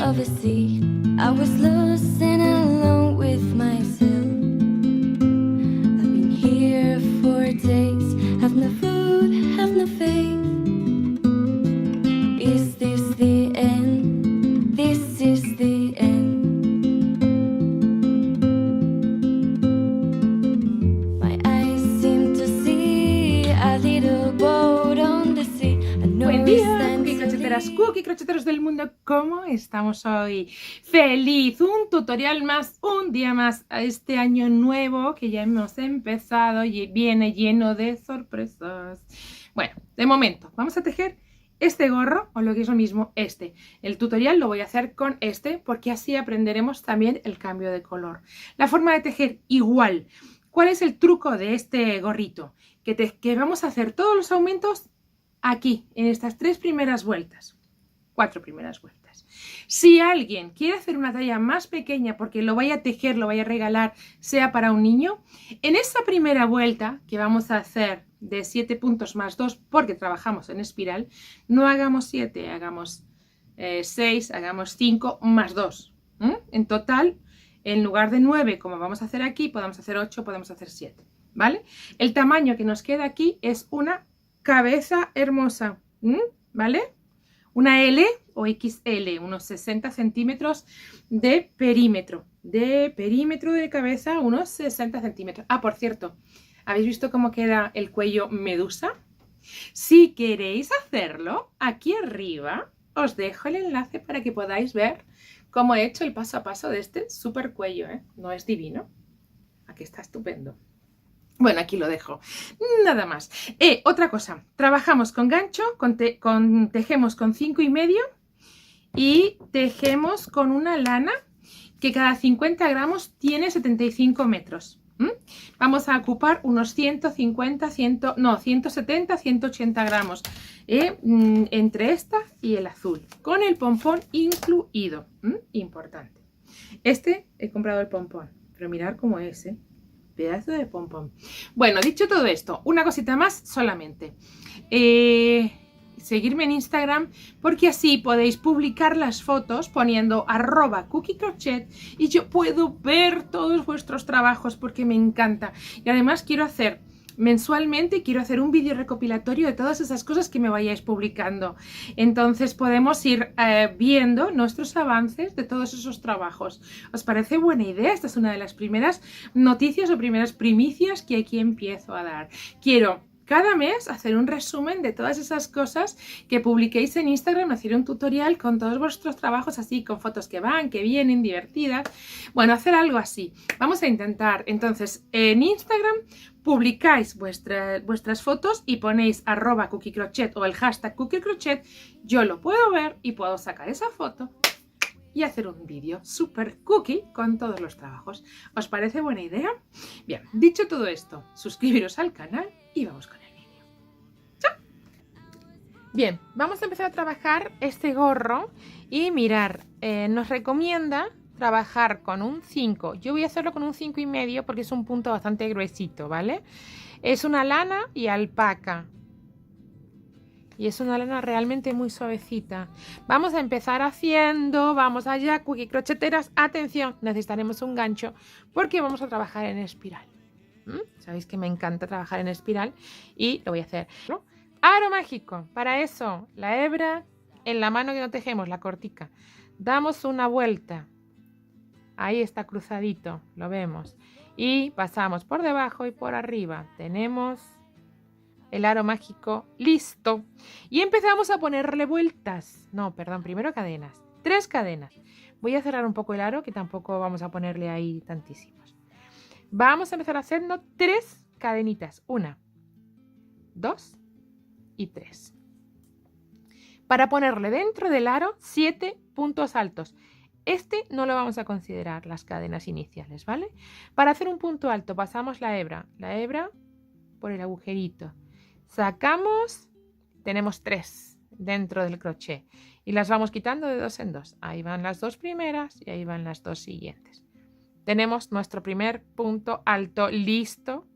of a sea. I was lost and alone with myself. I've been here for days, have no food, have no faith. Is this the end? This is the end. My eyes seem to see a little boat on the sea. I know Buen it día, stands cookie to crocheteras, leave. cookie crocheteros del mundo, ¿cómo estamos hoy? ¡Feliz! Un tutorial más, un día más a este año nuevo que ya hemos empezado y viene lleno de sorpresas. Bueno, de momento, vamos a tejer este gorro, o lo que es lo mismo, este. El tutorial lo voy a hacer con este, porque así aprenderemos también el cambio de color. La forma de tejer igual. ¿Cuál es el truco de este gorrito? Que vamos a hacer todos los aumentos aquí, en estas 3 primeras vueltas, 4 primeras vueltas. Si alguien quiere hacer una talla más pequeña porque lo vaya a tejer, lo vaya a regalar, sea para un niño, en esa primera vuelta que vamos a hacer de 7 puntos más 2, porque trabajamos en espiral, no hagamos 7, hagamos 6, hagamos 5 más 2. En total, en lugar de 9, como vamos a hacer aquí, podemos hacer 8, podemos hacer 7, ¿vale? El tamaño que nos queda aquí es una cabeza hermosa, ¿vale? Una L o XL, unos 60 centímetros de perímetro. De perímetro de cabeza, unos 60 centímetros. Ah, por cierto, ¿habéis visto cómo queda el cuello medusa? Si queréis hacerlo, aquí arriba os dejo el enlace para que podáis ver cómo he hecho el paso a paso de este súper cuello, ¿eh? ¿No es divino? Aquí está estupendo. Bueno, aquí lo dejo. Nada más. Otra cosa. Trabajamos con gancho, tejemos con 5,5 y tejemos con una lana que cada 50 gramos tiene 75 metros. Vamos a ocupar unos 170, 180 gramos entre esta y el azul, con el pompón incluido. Importante. Este he comprado el pompón, pero mirad cómo es, pedazo de pompón. Bueno, dicho todo esto, una cosita más solamente. Seguirme en Instagram, porque así podéis publicar las fotos poniendo @cookieCrochet y yo puedo ver todos vuestros trabajos porque me encanta. Y además quiero hacer mensualmente, quiero hacer un vídeo recopilatorio de todas esas cosas que me vayáis publicando. Entonces podemos ir viendo nuestros avances de todos esos trabajos. ¿Os parece buena idea? Esta es una de las primeras noticias o primeras primicias que aquí empiezo a dar. Quiero cada mes hacer un resumen de todas esas cosas que publiquéis en Instagram, hacer un tutorial con todos vuestros trabajos así, con fotos que van, que vienen, divertidas. Bueno, hacer algo así. Vamos a intentar. Entonces, en Instagram publicáis vuestras fotos y ponéis @cookieCrochet o el hashtag #cookieCrochet. Yo lo puedo ver y puedo sacar esa foto y hacer un vídeo super cookie con todos los trabajos. ¿Os parece buena idea? Bien, dicho todo esto, suscribiros al canal y vamos con el vídeo. ¡Chao! Bien, vamos a empezar a trabajar este gorro y mirar, nos recomienda trabajar con un 5. Yo voy a hacerlo con un 5,5 porque es un punto bastante gruesito, ¿vale? Es una lana y alpaca. Y es una lana realmente muy suavecita. Vamos a empezar haciendo, vamos allá, cookie crocheteras, atención, necesitaremos un gancho porque vamos a trabajar en espiral. Sabéis que me encanta trabajar en espiral y lo voy a hacer. Aro mágico, para eso, la hebra en la mano que no tejemos, la cortica. Damos una vuelta. Ahí está cruzadito, lo vemos. Y pasamos por debajo y por arriba. Tenemos el aro mágico listo. Y empezamos a ponerle vueltas. No, perdón, primero cadenas. 3 cadenas. Voy a cerrar un poco el aro, que tampoco vamos a ponerle ahí tantísimos. Vamos a empezar haciendo 3 cadenitas. 1, 2 y 3. Para ponerle dentro del aro 7 puntos altos. Este no lo vamos a considerar las cadenas iniciales, ¿vale? Para hacer un punto alto pasamos la hebra por el agujerito. Sacamos, tenemos 3 dentro del crochet y las vamos quitando de 2 en 2. Ahí van las 2 primeras y ahí van las 2 siguientes. Tenemos nuestro primer punto alto listo.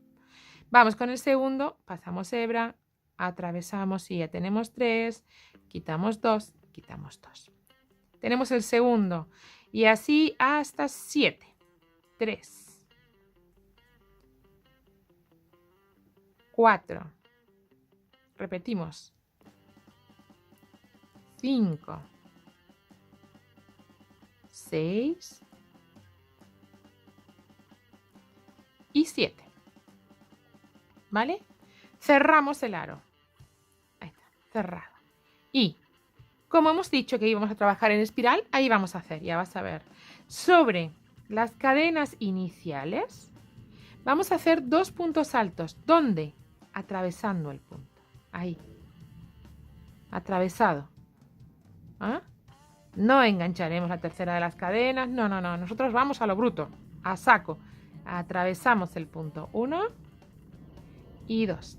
Vamos con el segundo, pasamos hebra, atravesamos y ya tenemos 3, quitamos 2, quitamos 2. tenemos el segundo. Y así hasta 7. 3. 4. Repetimos. 5. 6. Y 7. ¿Vale? Cerramos el aro. Ahí está, cerrado. Y como hemos dicho que íbamos a trabajar en espiral, ahí vamos a hacer, ya vas a ver. Sobre las cadenas iniciales, vamos a hacer 2 puntos altos. ¿Dónde? Atravesando el punto. Ahí. Atravesado. ¿Ah? No engancharemos la tercera de las cadenas. No, no, no. Nosotros vamos a lo bruto. A saco. Atravesamos el punto 1 y 2.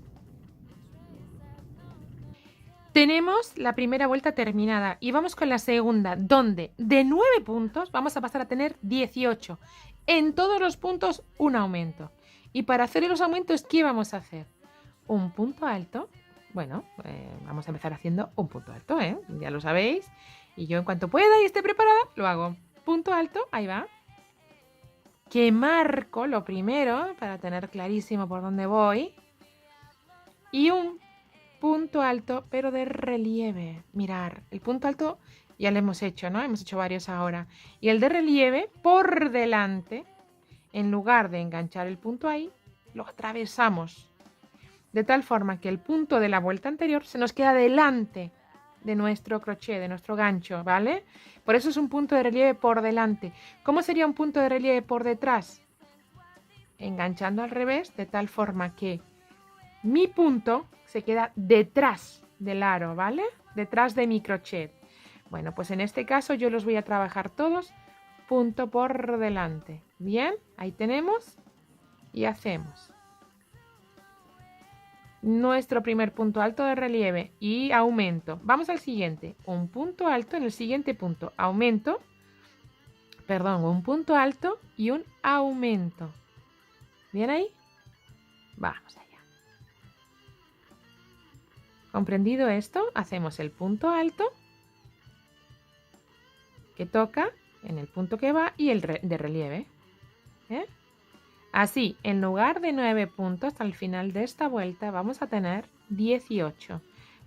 Tenemos la primera vuelta terminada y vamos con la segunda, donde de 9 puntos vamos a pasar a tener 18. En todos los puntos un aumento. Y para hacer los aumentos, ¿qué vamos a hacer? Un punto alto. Bueno, vamos a empezar haciendo un punto alto, ya lo sabéis. Y yo en cuanto pueda y esté preparada, lo hago. Punto alto, ahí va. Que marco lo primero para tener clarísimo por dónde voy. Y un punto alto, pero de relieve. Mirar, el punto alto ya lo hemos hecho, ¿no? Hemos hecho varios ahora. Y el de relieve, por delante, en lugar de enganchar el punto ahí, lo atravesamos. De tal forma que el punto de la vuelta anterior se nos queda delante de nuestro crochet, de nuestro gancho, ¿vale? Por eso es un punto de relieve por delante. ¿Cómo sería un punto de relieve por detrás? Enganchando al revés, de tal forma que mi punto se queda detrás del aro, ¿vale? Detrás de mi crochet. Bueno, pues en este caso yo los voy a trabajar todos punto por delante. Bien, ahí tenemos y hacemos nuestro primer punto alto de relieve y aumento. Vamos al siguiente. Un punto alto en el siguiente punto. Aumento. Perdón, un punto alto y un aumento. ¿Bien ahí? Vamos allá. ¿Comprendido esto? Hacemos el punto alto que toca en el punto que va y el de relieve. Así, en lugar de 9 puntos al final de esta vuelta vamos a tener 18.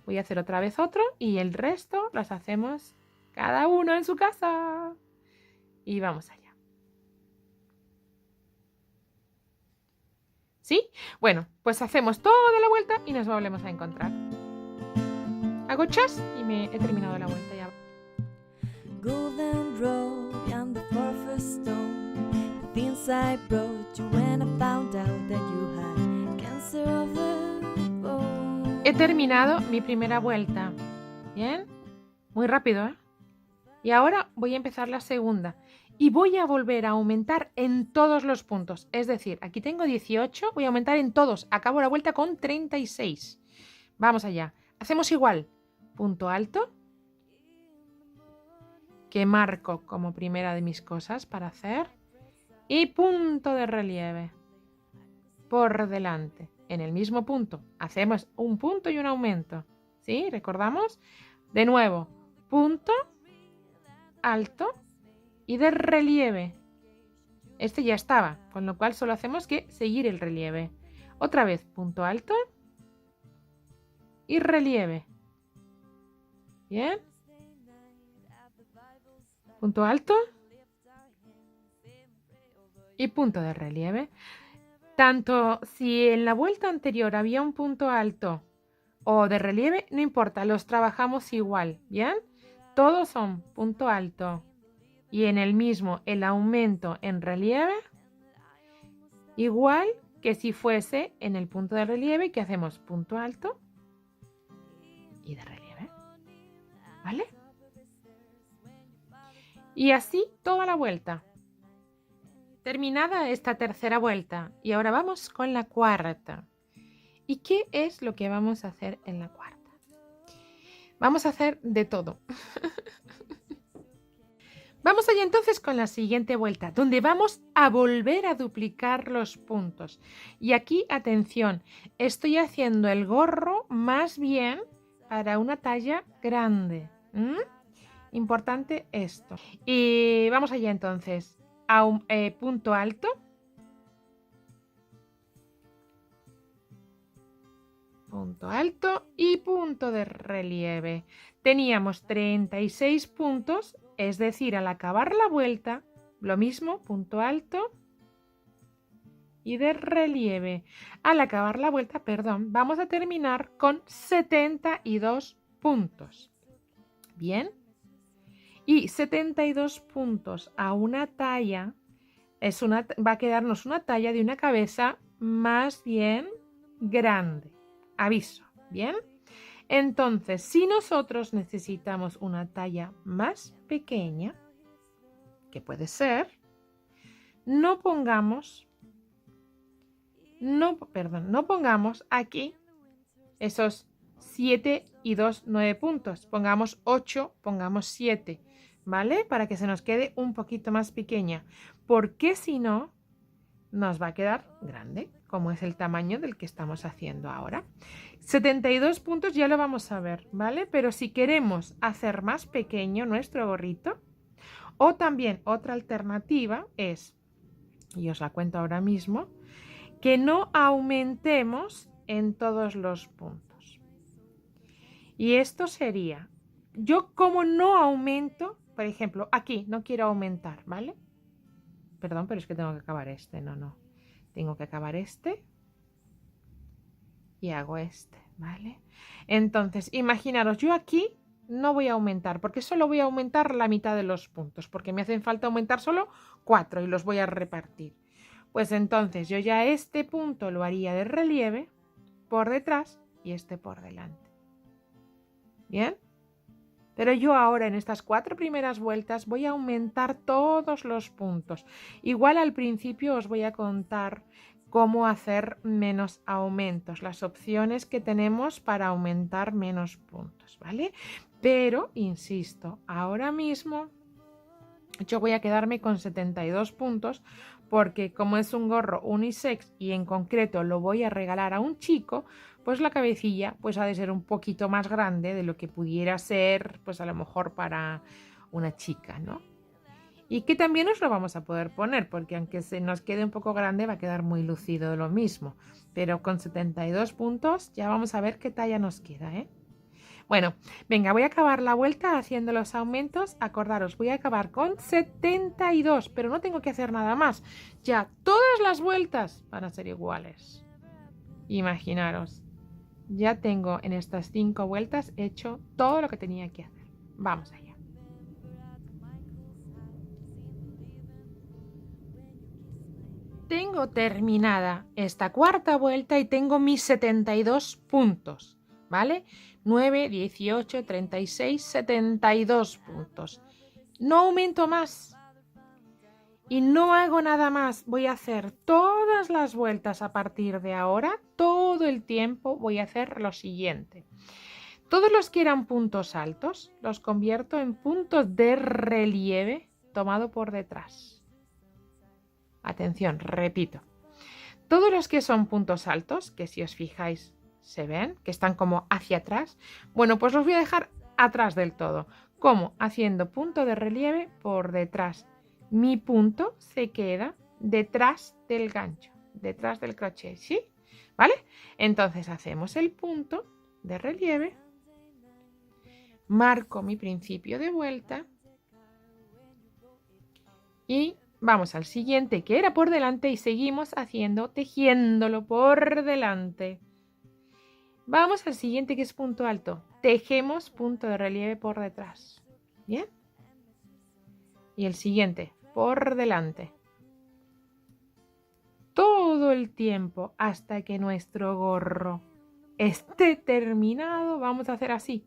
Voy a hacer otra vez otro y el resto los hacemos cada uno en su casa. Y vamos allá. ¿Sí? Bueno, pues hacemos toda la vuelta y nos volvemos a encontrar. Hago chas y me he terminado la vuelta ya. Golden road and the first stone. The things I brought you when I found out that you had cancer of the bone. He terminado mi primera vuelta. ¿Bien? Muy rápido, ¿eh? Y ahora voy a empezar la segunda. Y voy a volver a aumentar en todos los puntos. Es decir, aquí tengo 18, voy a aumentar en todos. Acabo la vuelta con 36. Vamos allá. Hacemos igual. Punto alto. Que marco como primera de mis cosas para hacer. Y punto de relieve. Por delante. En el mismo punto. Hacemos un punto y un aumento. ¿Sí? ¿Recordamos? De nuevo. Punto. Alto. Y de relieve. Este ya estaba, con lo cual solo hacemos que seguir el relieve. Otra vez, punto alto y relieve. Bien. Punto alto y punto de relieve. Tanto si en la vuelta anterior había un punto alto o de relieve, no importa, los trabajamos igual. Bien. Todos son punto alto. Y en el mismo el aumento en relieve, igual que si fuese en el punto de relieve que hacemos punto alto y de relieve. ¿Vale? Y así toda la vuelta. Terminada esta tercera vuelta. Y ahora vamos con la cuarta. ¿Y qué es lo que vamos a hacer en la cuarta? Vamos a hacer de todo. Vamos allá entonces con la siguiente vuelta, donde vamos a volver a duplicar los puntos. Y aquí, atención, estoy haciendo el gorro más bien para una talla grande. Importante esto. Y vamos allá entonces. Punto alto. Punto alto y punto de relieve. Teníamos 36 puntos, es decir, al acabar la vuelta, lo mismo, punto alto y de relieve. Al acabar la vuelta, perdón, vamos a terminar con 72 puntos. Bien. Y 72 puntos a una talla va a quedarnos una talla de una cabeza más bien grande. Aviso, ¿bien? Entonces, si nosotros necesitamos una talla más pequeña, que puede ser, no pongamos aquí esos 7 y 2, 9 puntos. Pongamos 8, pongamos 7, ¿vale? Para que se nos quede un poquito más pequeña, porque si no, nos va a quedar grande, como es el tamaño del que estamos haciendo ahora. 72 puntos ya lo vamos a ver, ¿vale? Pero si queremos hacer más pequeño nuestro gorrito, o también otra alternativa es, y os la cuento ahora mismo, que no aumentemos en todos los puntos. Y esto sería, yo como no aumento, por ejemplo, aquí no quiero aumentar, ¿vale? Perdón, pero es que tengo que acabar este, no. Tengo que acabar este y hago este, ¿vale? Entonces, imaginaros, yo aquí no voy a aumentar, porque solo voy a aumentar la mitad de los puntos, porque me hacen falta aumentar solo 4 y los voy a repartir. Pues entonces yo ya este punto lo haría de relieve por detrás y este por delante. ¿Bien? Pero yo ahora en estas 4 primeras vueltas voy a aumentar todos los puntos. Igual al principio os voy a contar cómo hacer menos aumentos, las opciones que tenemos para aumentar menos puntos, ¿vale? Pero, insisto, ahora mismo yo voy a quedarme con 72 puntos porque como es un gorro unisex y en concreto lo voy a regalar a un chico, pues la cabecilla pues ha de ser un poquito más grande de lo que pudiera ser pues a lo mejor para una chica, ¿no? Y que también nos lo vamos a poder poner porque aunque se nos quede un poco grande va a quedar muy lucido de lo mismo, pero con 72 puntos ya vamos a ver qué talla nos queda, ¿eh? Bueno, venga, voy a acabar la vuelta haciendo los aumentos. Acordaros, voy a acabar con 72, pero no tengo que hacer nada más. Ya todas las vueltas van a ser iguales. Imaginaros, ya tengo en estas 5 vueltas hecho todo lo que tenía que hacer. Vamos allá. Tengo terminada esta 4ª vuelta y tengo mis 72 puntos, ¿vale? 9, 18, 36, 72 puntos. No aumento más. Y no hago nada más. Voy a hacer todas las vueltas a partir de ahora. Todo el tiempo voy a hacer lo siguiente. Todos los que eran puntos altos los convierto en puntos de relieve tomado por detrás. Atención, repito. Todos los que son puntos altos, que si os fijáis se ven, que están como hacia atrás, bueno, pues los voy a dejar atrás del todo. ¿Cómo? Haciendo punto de relieve por detrás. Mi punto se queda detrás del gancho, detrás del crochet, ¿sí? ¿Vale? Entonces hacemos el punto de relieve, marco mi principio de vuelta y vamos al siguiente que era por delante y seguimos tejiéndolo por delante. Vamos al siguiente que es punto alto. Tejemos punto de relieve por detrás. ¿Bien? Y el siguiente, por delante. Todo el tiempo hasta que nuestro gorro esté terminado, vamos a hacer así.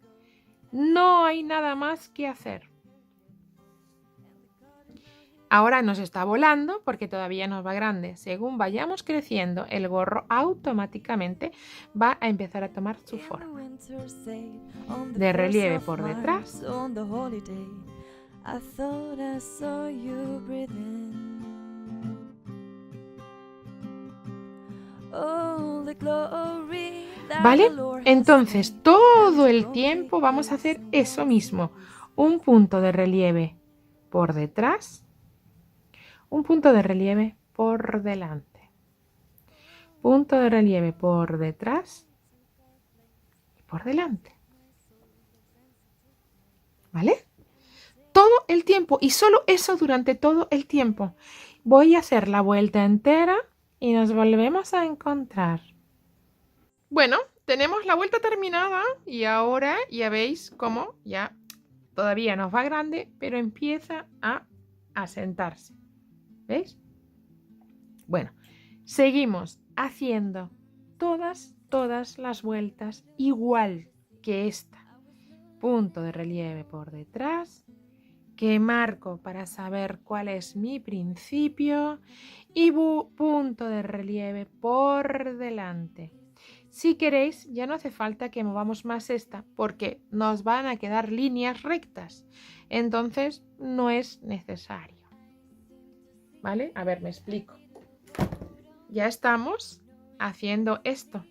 No hay nada más que hacer. Ahora nos está volando porque todavía nos va grande. Según vayamos creciendo, el gorro automáticamente va a empezar a tomar su forma. De relieve por detrás. ¿Vale? Entonces, todo el tiempo vamos a hacer eso mismo. un punto de relieve por detrás, un punto de relieve por delante, punto de relieve por detrás y por delante. ¿Vale? Todo el tiempo y solo eso durante todo el tiempo. Voy a hacer la vuelta entera y nos volvemos a encontrar. Bueno, tenemos la vuelta terminada y ahora ya veis cómo ya todavía nos va grande, pero empieza a asentarse. ¿Veis? Bueno, seguimos haciendo todas las vueltas igual que esta. Punto de relieve por detrás, que marco para saber cuál es mi principio y punto de relieve por delante. Si queréis, ya no hace falta que movamos más esta porque nos van a quedar líneas rectas. Entonces, no es necesario. ¿Vale? A ver, me explico. Ya estamos haciendo esto.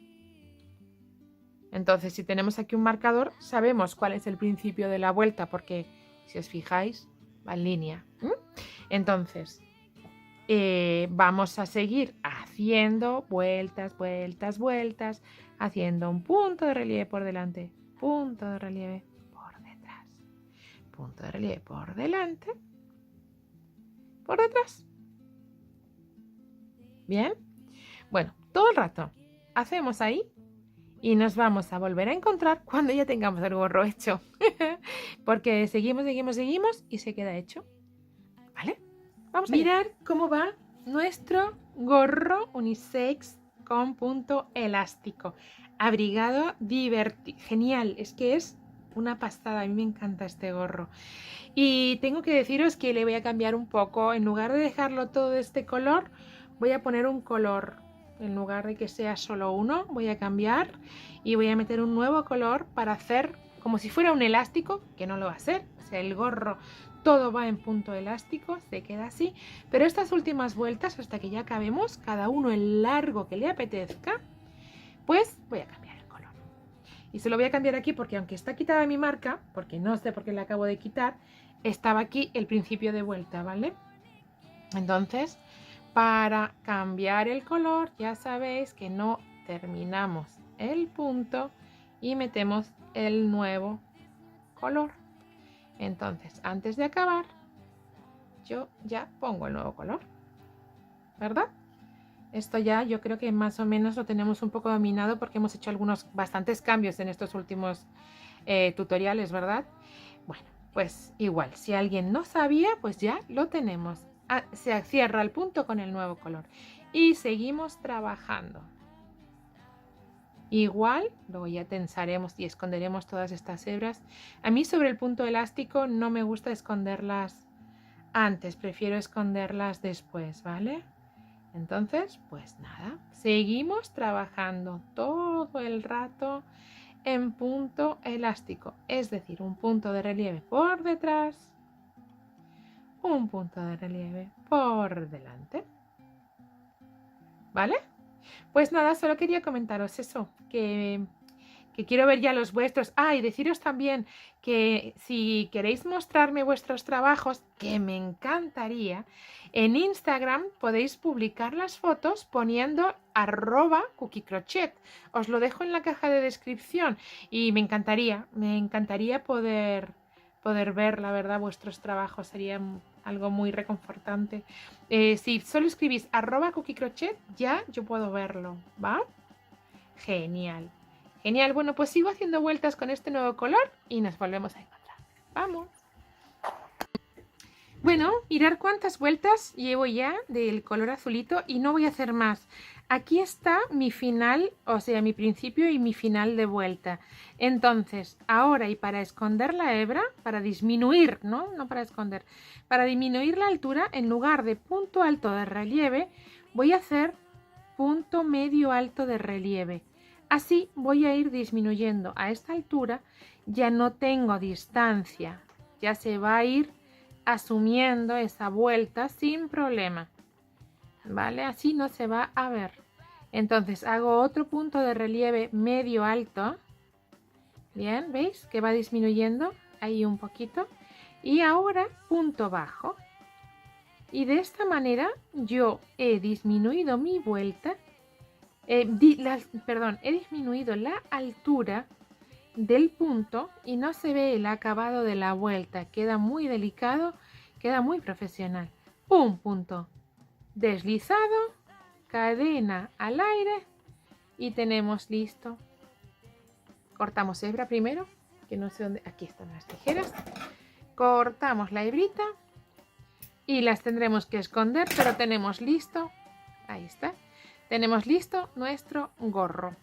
Entonces, si tenemos aquí un marcador, sabemos cuál es el principio de la vuelta porque, si os fijáis, va en línea. Entonces, vamos a seguir haciendo vueltas, haciendo un punto de relieve por delante, punto de relieve por detrás, punto de relieve por delante, por detrás. ¿Bien? Bueno, todo el rato hacemos ahí y nos vamos a volver a encontrar cuando ya tengamos el gorro hecho. Porque seguimos y se queda hecho. ¿Vale? Vamos a mirar cómo va nuestro gorro unisex con punto elástico. Abrigado, divertido. Genial, es que es una pasada. A mí me encanta este gorro. Y tengo que deciros que le voy a cambiar un poco. En lugar de dejarlo todo de este color, voy a poner un color. En lugar de que sea solo uno, voy a cambiar y voy a meter un nuevo color para hacer como si fuera un elástico, que no lo va a ser. O sea, el gorro todo va en punto elástico, se queda así. Pero estas últimas vueltas, hasta que ya acabemos, cada uno el largo que le apetezca, pues voy a cambiar el color. Y se lo voy a cambiar aquí porque aunque está quitada mi marca, porque no sé por qué la acabo de quitar, estaba aquí el principio de vuelta, ¿vale? Entonces, para cambiar el color, ya sabéis que no terminamos el punto y metemos el nuevo color. Entonces, antes de acabar, yo ya pongo el nuevo color, ¿verdad? Esto ya yo creo que más o menos lo tenemos un poco dominado porque hemos hecho bastantes cambios en estos últimos tutoriales, ¿verdad? Bueno, pues igual, si alguien no sabía, pues ya lo tenemos. Se cierra el punto con el nuevo color y seguimos trabajando. Igual, luego ya tensaremos y esconderemos todas estas hebras. A mí sobre el punto elástico no me gusta esconderlas antes, prefiero esconderlas después, ¿vale? Entonces, pues nada, seguimos trabajando todo el rato en punto elástico, es decir, un punto de relieve por detrás, un punto de relieve por delante. ¿Vale? Pues nada, solo quería comentaros eso, que quiero ver ya los vuestros. Y deciros también que si queréis mostrarme vuestros trabajos, que me encantaría, en Instagram podéis publicar las fotos poniendo @cookiecrochet. Os lo dejo en la caja de descripción y me encantaría poder ver, la verdad, vuestros trabajos. Sería algo muy reconfortante. Si solo escribís @cookiecrochet, ya yo puedo verlo, ¿va? Genial. Genial, bueno, pues sigo haciendo vueltas con este nuevo color y nos volvemos a encontrar. ¡Vamos! Bueno, mirad cuántas vueltas llevo ya del color azulito y no voy a hacer más. Aquí está mi final, o sea, mi principio y mi final de vuelta. Entonces, ahora y para esconder la hebra, para disminuir, no para esconder, para disminuir la altura, en lugar de punto alto de relieve, voy a hacer punto medio alto de relieve. Así voy a ir disminuyendo. A esta altura ya no tengo distancia, ya se va a ir asumiendo esa vuelta sin problema, ¿vale? Así no se va a ver. Entonces hago otro punto de relieve medio alto. Bien, ¿veis? Que va disminuyendo ahí un poquito. Y ahora punto bajo. Y de esta manera yo he disminuido mi vuelta, he disminuido la altura del punto y no se ve el acabado de la vuelta. Queda muy delicado, queda muy profesional. Un punto deslizado, cadena al aire y tenemos listo. Cortamos hebra primero, que no sé dónde, aquí están las tijeras. Cortamos la hebrita y las tendremos que esconder, pero tenemos listo, ahí está, tenemos listo nuestro gorro.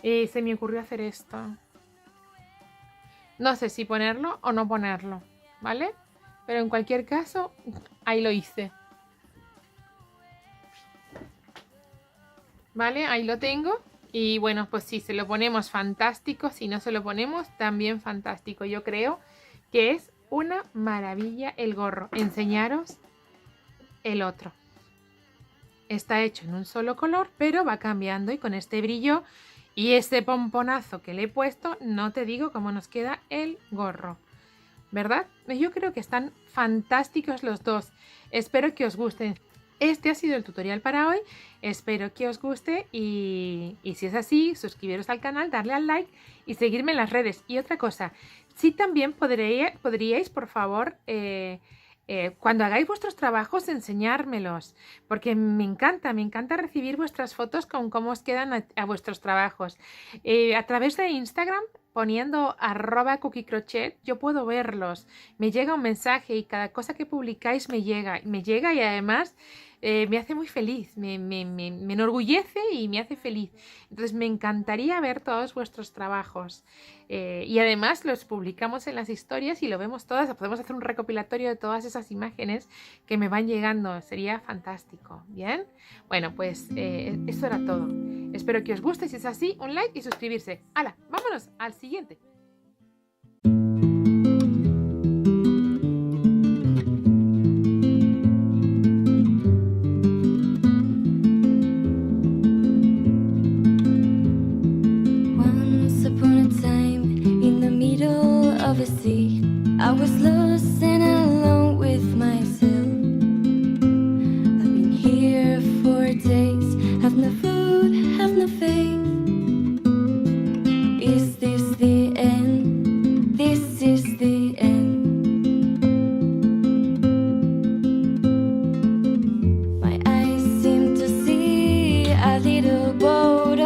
Se me ocurrió hacer esto. No sé si ponerlo o no ponerlo, ¿vale? Pero en cualquier caso, ahí lo hice. ¿Vale? Ahí lo tengo. Y bueno, pues si se lo ponemos, fantástico. Si no se lo ponemos, también fantástico. Yo creo que es una maravilla el gorro. Enseñaros el otro. Está hecho en un solo color, pero va cambiando y con este brillo y este pomponazo que le he puesto, no te digo cómo nos queda el gorro. ¿Verdad? Yo creo que están fantásticos los dos. Espero que os gusten. Este ha sido el tutorial para hoy. Espero que os guste y si es así, suscribiros al canal, darle al like y seguirme en las redes. Y otra cosa, sí también podríais, por favor, cuando hagáis vuestros trabajos, enseñármelos, porque me encanta recibir vuestras fotos con cómo os quedan a vuestros trabajos. A través de Instagram, poniendo @cookiekrochet, yo puedo verlos. Me llega un mensaje y cada cosa que publicáis me llega y además me hace muy feliz, me enorgullece y me hace feliz. Entonces me encantaría ver todos vuestros trabajos y además los publicamos en las historias y lo vemos todas. Podemos hacer un recopilatorio de todas esas imágenes que me van llegando, sería fantástico. ¿Bien? Bueno, pues eso era todo. Espero que os guste. Si es así, un like y suscribirse. ¡Hala! ¡Vámonos al siguiente! Once upon a time, in the middle of a sea, I was lost and alone with myself. I've been here for days, have no food, have no faith. Is this the end? This is the end. My eyes seem to see a little boat